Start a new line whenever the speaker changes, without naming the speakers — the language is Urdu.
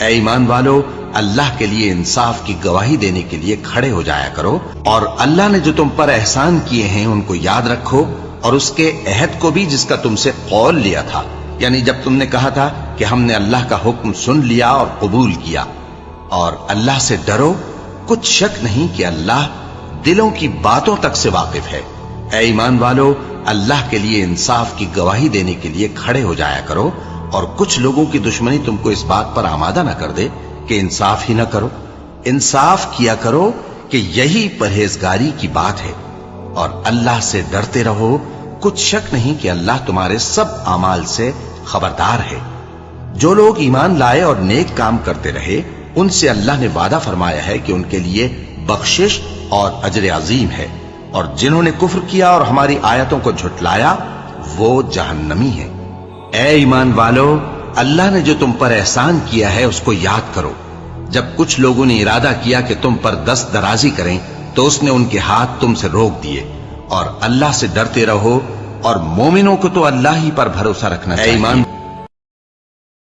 اے ایمان والو، اللہ کے لیے انصاف کی گواہی دینے کے لیے کھڑے ہو جایا کرو، اور اللہ نے جو تم پر احسان کیے ہیں ان کو یاد رکھو، اور اس کے عہد کو بھی جس کا تم سے قول لیا تھا، یعنی جب تم نے کہا تھا کہ ہم نے اللہ کا حکم سن لیا اور قبول کیا، اور اللہ سے ڈرو، کچھ شک نہیں کہ اللہ دلوں کی باتوں تک سے واقف ہے۔ اے ایمان والو، اللہ کے لیے انصاف کی گواہی دینے کے لیے کھڑے ہو جایا کرو، اور کچھ لوگوں کی دشمنی تم کو اس بات پر آمادہ نہ کر دے کہ انصاف ہی نہ کرو۔ انصاف کیا کرو کہ یہی پرہیزگاری کی بات ہے، اور اللہ سے ڈرتے رہو، کچھ شک نہیں کہ اللہ تمہارے سب اعمال سے خبردار ہے۔ جو لوگ ایمان لائے اور نیک کام کرتے رہے، ان سے اللہ نے وعدہ فرمایا ہے کہ ان کے لیے بخشش اور اجر عظیم ہے، اور جنہوں نے کفر کیا اور ہماری آیتوں کو جھٹلایا وہ جہنمی ہیں۔ اے ایمان والو، اللہ نے جو تم پر احسان کیا ہے اس کو یاد کرو۔ جب کچھ لوگوں نے ارادہ کیا کہ تم پر دست درازی کریں تو اس نے ان کے ہاتھ تم سے روک دیے، اور اللہ سے ڈرتے رہو، اور مومنوں کو تو اللہ ہی پر بھروسہ رکھنا چاہیے۔